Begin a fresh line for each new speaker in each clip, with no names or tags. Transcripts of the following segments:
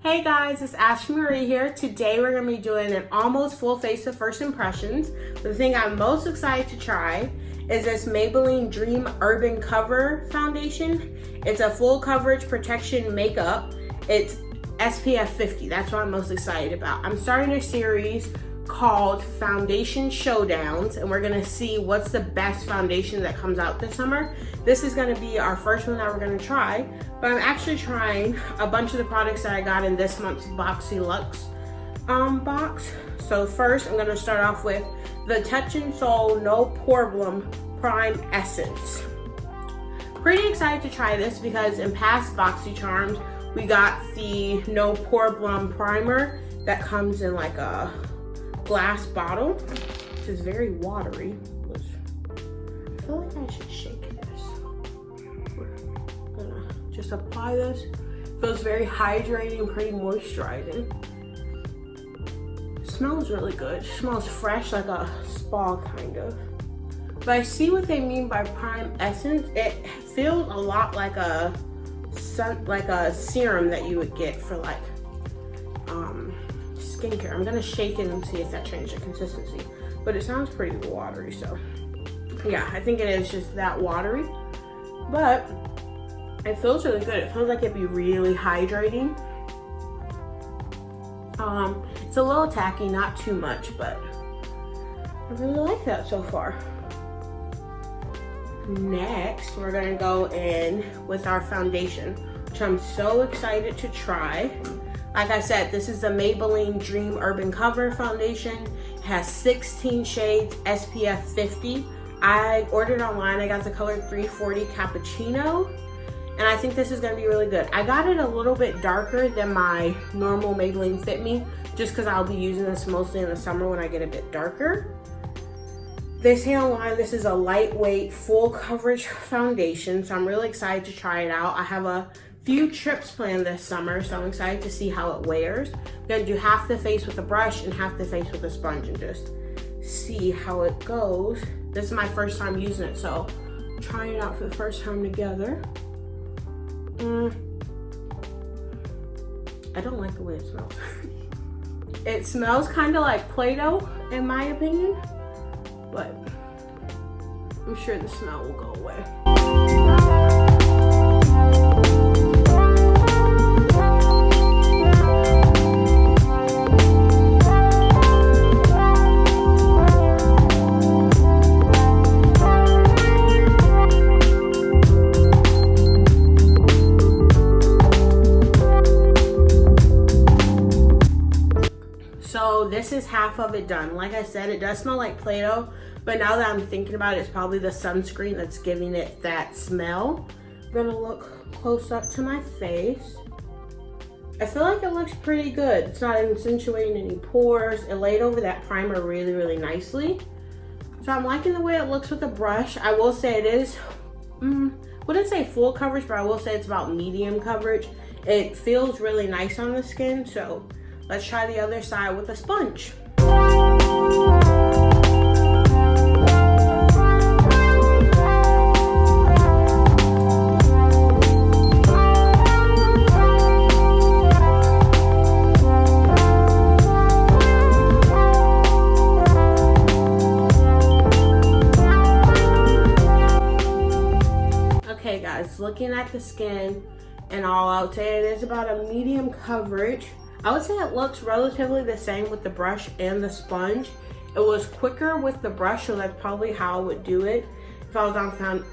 Hey guys, it's Ashley Marie here. Today we're going to be doing an almost full face of first impressions. The thing I'm most excited to try is this Maybelline Dream Urban Cover Foundation. It's a full coverage protection makeup. It's SPF 50. That's what I'm most excited about. I'm starting a series called Foundation Showdowns, and we're going to see what's the best foundation that comes out this summer. This is going to be our first one that we're going to try, but I'm actually trying a bunch of the products that I got in this month's Boxyluxe box. So first, I'm going to start off with the Touch and Soul No Poreblem Prime Essence. Pretty excited to try this because in past BoxyCharms, we got the No Poreblem Primer that comes in like a glass bottle, which is very watery. I feel like I should shake this. We're gonna just apply this. Feels very hydrating, pretty moisturizing. Smells really good. It smells fresh, like a spa kind of. But I see what they mean by Prime Essence. It feels a lot like a serum that you would get for like skincare. I'm gonna shake it and see if that changed the consistency, but it sounds pretty watery, so yeah, I think it is just that watery, but it feels really good. It feels like it'd be really hydrating. It's a little tacky, not too much, but I really like that so far. Next, we're gonna go in with our foundation, which I'm so excited to try. Like I said, this is the Maybelline Dream Urban Cover Foundation. It has 16 shades, SPF 50. I ordered online, I got the color 340 Cappuccino, and I think this is gonna be really good. I got it a little bit darker than my normal Maybelline Fit Me, just because I'll be using this mostly in the summer when I get a bit darker. They say online this is a lightweight, full coverage foundation, so I'm really excited to try it out. I have a few trips planned this summer, so I'm excited to see how it wears. I'm gonna do half the face with a brush and half the face with a sponge and just see how it goes. This is my first time using it, so trying it out for the first time together. I don't like the way it smells. It smells kind of like Play-Doh in my opinion, but I'm sure the smell will go away. So this is half of it done. Like I said, it does smell like Play-Doh, but now that I'm thinking about it, it's probably the sunscreen that's giving it that smell. I'm gonna look close up to my face. I feel like it looks pretty good. It's not accentuating any pores. It laid over that primer really, really nicely. So I'm liking the way it looks with the brush. I will say it is, wouldn't say full coverage, but I will say it's about medium coverage. It feels really nice on the skin, so let's try the other side with a sponge. Okay guys, looking at the skin and all, I would say it is about a medium coverage. I would say it looks relatively the same with the brush and the sponge. It was quicker with the brush, so that's probably how I would do it if I was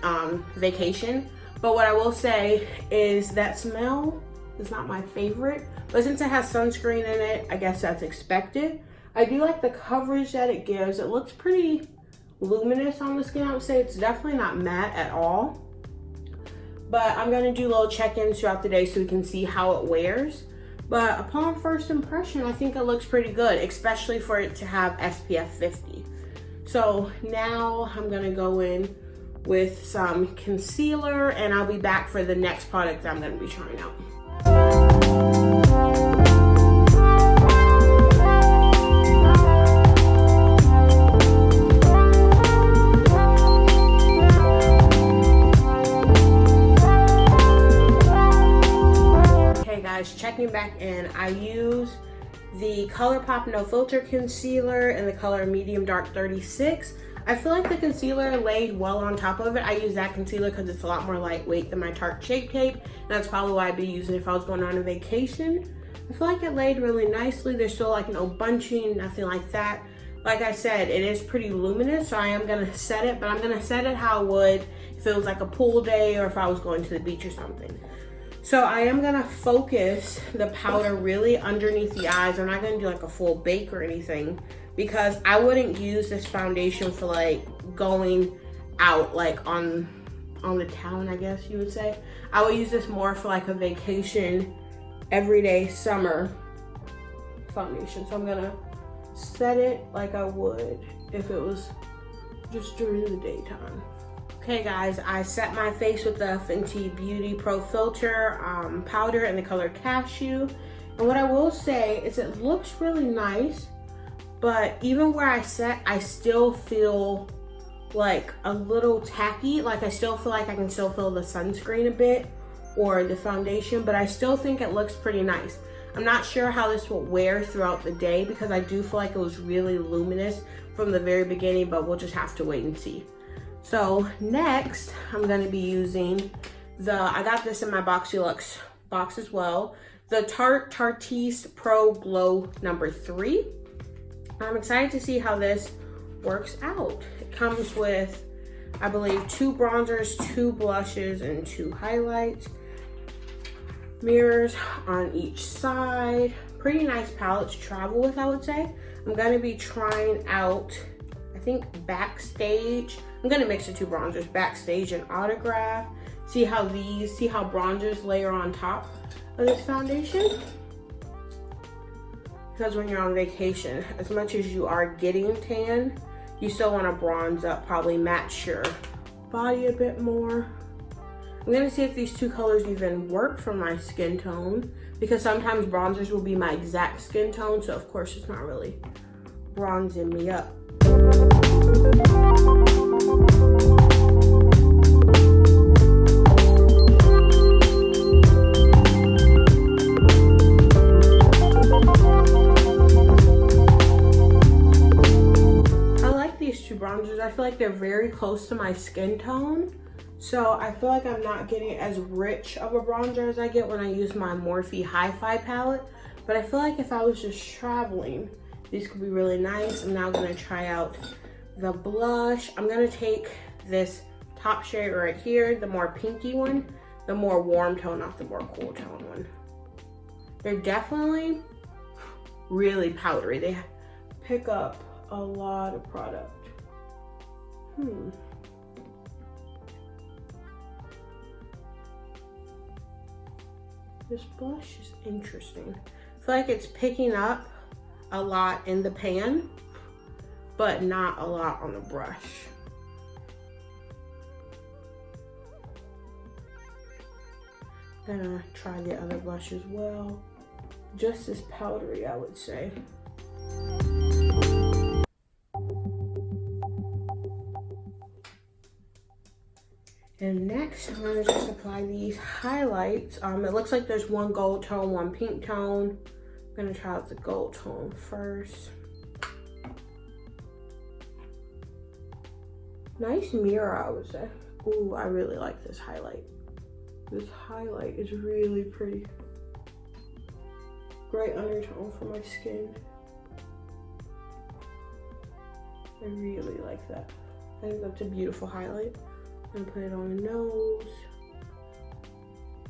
on vacation. But what I will say is that smell is not my favorite, but since it has sunscreen in it, I guess that's expected. I do like the coverage that it gives. It looks pretty luminous on the skin. I would say it's definitely not matte at all. But I'm gonna do little check-ins throughout the day so we can see how it wears. But upon first impression, I think it looks pretty good, especially for it to have SPF 50. So now I'm gonna go in with some concealer and I'll be back for the next product that I'm gonna be trying out. checking back in and I use the Colourpop No Filter Concealer in the color Medium Dark 36. I feel like the concealer laid well on top of it. I use that concealer because it's a lot more lightweight than my Tarte Shape Tape. And that's probably why I'd be using it if I was going on a vacation. I feel like it laid really nicely. There's still like no bunching, nothing like that. Like I said, it is pretty luminous, so I am gonna set it, but I'm gonna set it how I would if it was like a pool day or if I was going to the beach or something. So I am gonna focus the powder really underneath the eyes. I'm not gonna do like a full bake or anything because I wouldn't use this foundation for like going out like on the town, I guess you would say. I would use this more for like a vacation, everyday summer foundation. So I'm gonna set it like I would if it was just during the daytime. Okay guys, I set my face with the Fenty Beauty Pro Filter powder in the color Cashew. And what I will say is it looks really nice, but even where I set, I still feel like a little tacky. Like I still feel like I can still feel the sunscreen a bit or the foundation, but I still think it looks pretty nice. I'm not sure how this will wear throughout the day because I do feel like it was really luminous from the very beginning, but we'll just have to wait and see. So next, I'm gonna be using I got this in my Boxyluxe box as well, the Tarte Tarteist Pro Glow number 3. I'm excited to see how this works out. It comes with, I believe, 2 bronzers, 2 blushes, and 2 highlights. Mirrors on each side. Pretty nice palette to travel with, I would say. I'm gonna be trying out, I think, Backstage. I'm gonna mix the 2 bronzers, Backstage and Autograph. See how bronzers layer on top of this foundation. Because when you're on vacation, as much as you are getting tan, you still wanna bronze up, probably match your body a bit more. I'm gonna see if these 2 colors even work for my skin tone, because sometimes bronzers will be my exact skin tone, so of course it's not really bronzing me up. I like these 2 bronzers. I feel like they're very close to my skin tone. So I feel like I'm not getting as rich of a bronzer as I get when I use my Morphe Hi-Fi palette. But I feel like if I was just traveling, these could be really nice. I'm now gonna try out the blush. I'm gonna take this top shade right here, the more pinky one, the more warm tone, not the more cool tone one. They're definitely really powdery. They pick up a lot of product. This blush is interesting. I feel like it's picking up a lot in the pan, but not a lot on the brush. Gonna try the other blush as well. Just as powdery, I would say. And next, I'm gonna just apply these highlights. It looks like there's 1 gold tone, 1 pink tone. I'm gonna try out the gold tone first. Nice mirror, I would say. Ooh, I really like this highlight. This highlight is really pretty. Great undertone for my skin. I really like that. I think that's a beautiful highlight. I'm gonna put it on the nose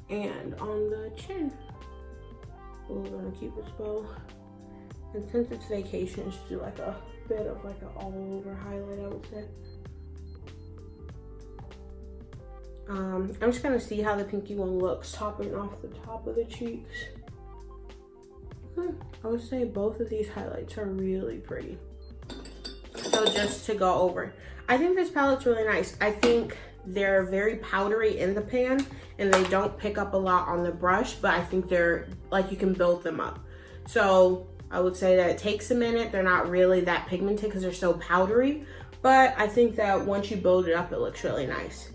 and on the chin. We're gonna keep this bow. And since it's vacation, just do like a bit of like an all over highlight, I would say. I'm just gonna see how the pinky one looks topping off the top of the cheeks. I would say both of these highlights are really pretty. So just to go over, I think this palette's really nice. I think they're very powdery in the pan and they don't pick up a lot on the brush, but I think they're like, you can build them up. So I would say that it takes a minute. They're not really that pigmented because they're so powdery, but I think that once you build it up, it looks really nice.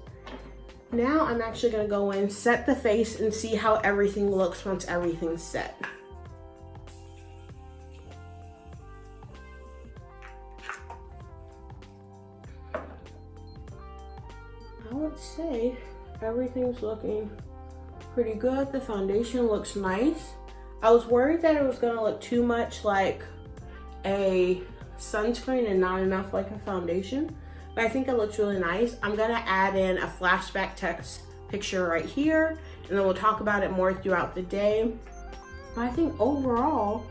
Now I'm actually gonna go in, set the face and see how everything looks once everything's set. would say everything's looking pretty good. The foundation looks nice. I was worried that it was gonna look too much like a sunscreen and not enough like a foundation, but I think it looks really nice. I'm gonna add in a flashback text picture right here, and then we'll talk about it more throughout the day. But I think overall,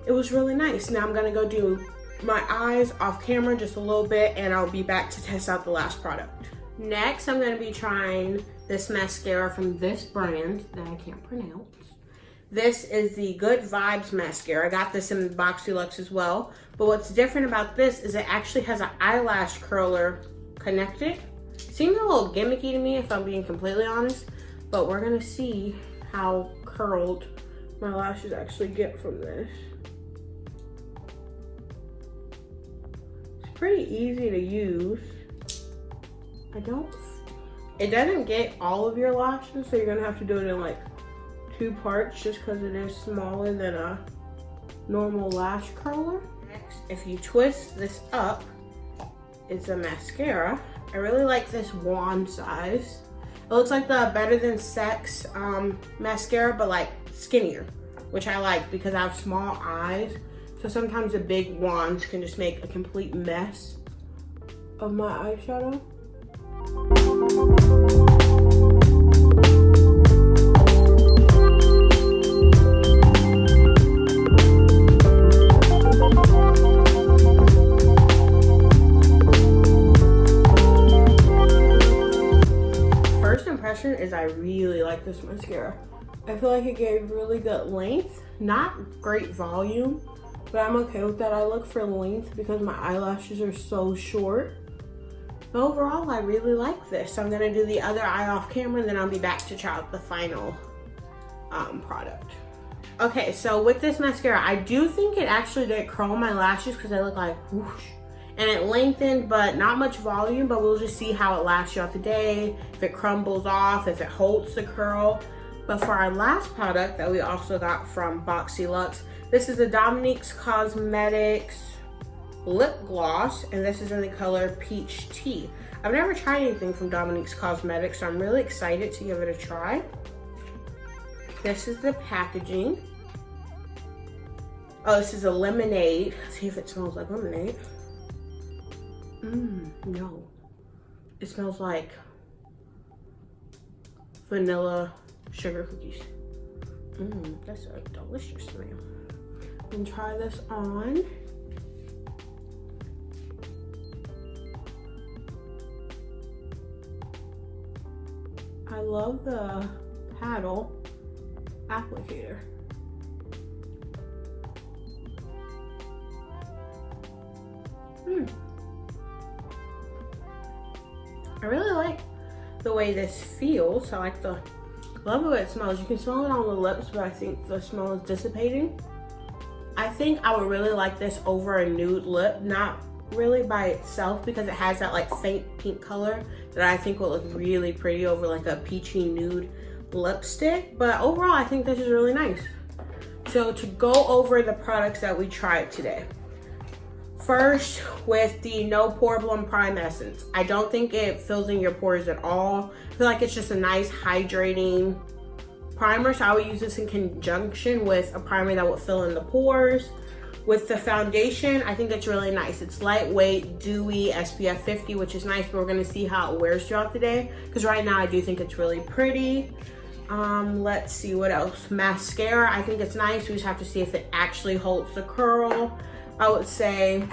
it was really nice. Now I'm gonna go do my eyes off camera just a little bit, and I'll be back to test out the last product. Next, I'm gonna be trying this mascara from this brand that I can't pronounce. This is the Good Vibes mascara. I got this in Boxyluxe as well. But what's different about this is it actually has an eyelash curler connected. Seems a little gimmicky to me if I'm being completely honest, but we're gonna see how curled my lashes actually get from this. It's pretty easy to use. It doesn't get all of your lashes, so you're gonna have to do it in like 2 parts just because it is smaller than a normal lash curler. Next, if you twist this up, it's a mascara. I really like this wand size. It looks like the Better Than Sex mascara, but like skinnier, which I like because I have small eyes. So sometimes the big wands can just make a complete mess of my eyeshadow. First impression is I really like this mascara. I feel like it gave really good length, not great volume, but I'm okay with that. I look for length because my eyelashes are so short. But overall, I really like this. I'm gonna do the other eye off camera, and then I'll be back to try out the final product. Okay, so with this mascara, I do think it actually did curl my lashes because they look like whoosh. And it lengthened, but not much volume, but we'll just see how it lasts throughout the day, if it crumbles off, if it holds the curl. But for our last product that we also got from Boxyluxe, this is the Dominque Cosmetics lip gloss, and this is in the color Peach Tea. I've never tried anything from Dominque Cosmetics, so I'm really excited to give it a try. This is the packaging. Oh, this is a lemonade. Let's see if it smells like lemonade. No. It smells like vanilla sugar cookies. That's a delicious smell. And try this on. I love the paddle applicator. I really like the way this feels. I like the, love the way it smells. You can smell it on the lips, but I think the smell is dissipating. I think I would really like this over a nude lip, not really by itself because it has that like faint pink color that I think will look really pretty over like a peachy nude lipstick. But overall, I think this is really nice. So to go over the products that we tried today. First, with the No Poreblem Prime Essence. I don't think it fills in your pores at all. I feel like it's just a nice hydrating primer, so I would use this in conjunction with a primer that would fill in the pores. With the foundation, I think it's really nice. It's lightweight, dewy, SPF 50, which is nice, but we're gonna see how it wears throughout the day, because right now I do think it's really pretty. Let's see what else. Mascara, I think it's nice. We just have to see if it actually holds the curl. I would say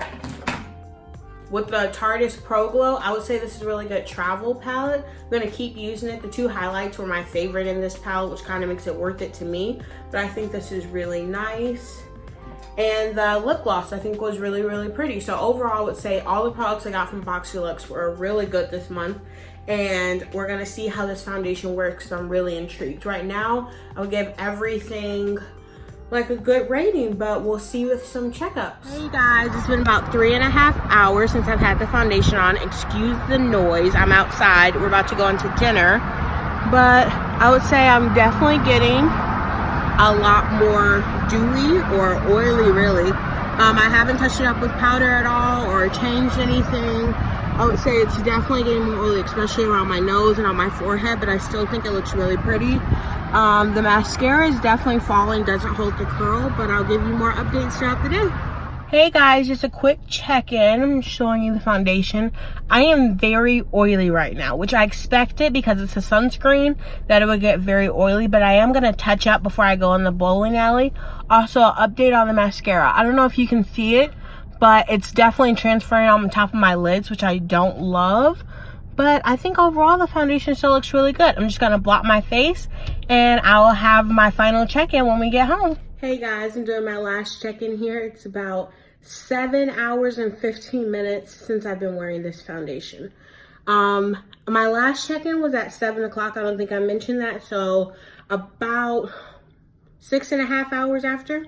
with the Tarteist Pro Glow, I would say this is a really good travel palette. I'm gonna keep using it. The 2 highlights were my favorite in this palette, which kind of makes it worth it to me. But I think this is really nice. And the lip gloss I think was really, really pretty. So overall, I would say all the products I got from Boxyluxe were really good this month. And we're gonna see how this foundation works. So I'm really intrigued. Right now, I would give everything like a good rating, but we'll see with some checkups. Hey guys, it's been about 3.5 hours since I've had the foundation on. Excuse the noise, I'm outside. We're about to go into dinner. But I would say I'm definitely getting a lot more dewy or oily really. I haven't touched it up with powder at all or changed anything. I would say it's definitely getting more oily, especially around my nose and on my forehead, but I still think it looks really pretty. The mascara is definitely falling, doesn't hold the curl, but I'll give you more updates throughout the day. Hey guys, just a quick check-in. I'm showing you the foundation. I am very oily right now, which I expected because it's a sunscreen that it would get very oily, but I am going to touch up before I go in the bowling alley. Also, update on the mascara. I don't know if you can see it, but it's definitely transferring on the top of my lids, which I don't love. But I think overall the foundation still looks really good. I'm just going to blot my face and I will have my final check-in when we get home. Hey guys, I'm doing my last check-in here. It's about 7 hours and 15 minutes since I've been wearing this foundation. My last check-in was at 7 o'clock. I don't think I mentioned that. So about 6.5 hours after.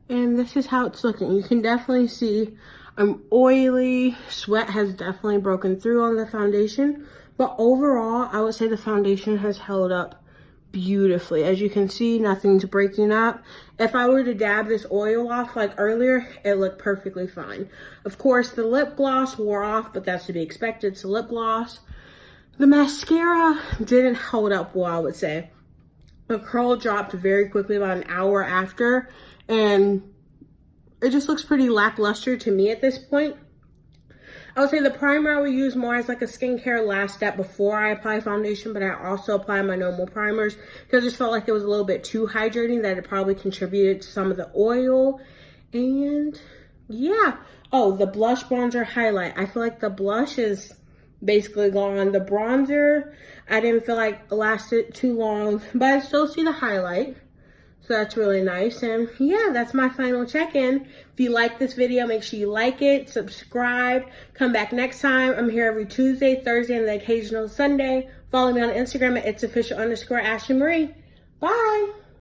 And this is how it's looking. You can definitely see I'm oily. Sweat has definitely broken through on the foundation. But overall, I would say the foundation has held up beautifully. As you can see, nothing's breaking up. If I were to dab this oil off like earlier, it looked perfectly fine. Of course, the lip gloss wore off, but that's to be expected. It's a lip gloss. The mascara didn't hold up well, I would say. The curl dropped very quickly about an hour after, and it just looks pretty lackluster to me at this point. I would say the primer I would use more as like a skincare last step before I apply foundation, but I also apply my normal primers because I just felt like it was a little bit too hydrating, that it probably contributed to some of the oil. And yeah. Oh, the blush bronzer highlight. I feel like the blush is basically gone. The bronzer, I didn't feel like it lasted too long, but I still see the highlight. So that's really nice. And yeah, that's my final check-in. If you like this video, make sure you like it, subscribe, come back next time. I'm here every Tuesday, Thursday, and the occasional Sunday. Follow me on Instagram at itsofficial_AshleyMarie. Bye.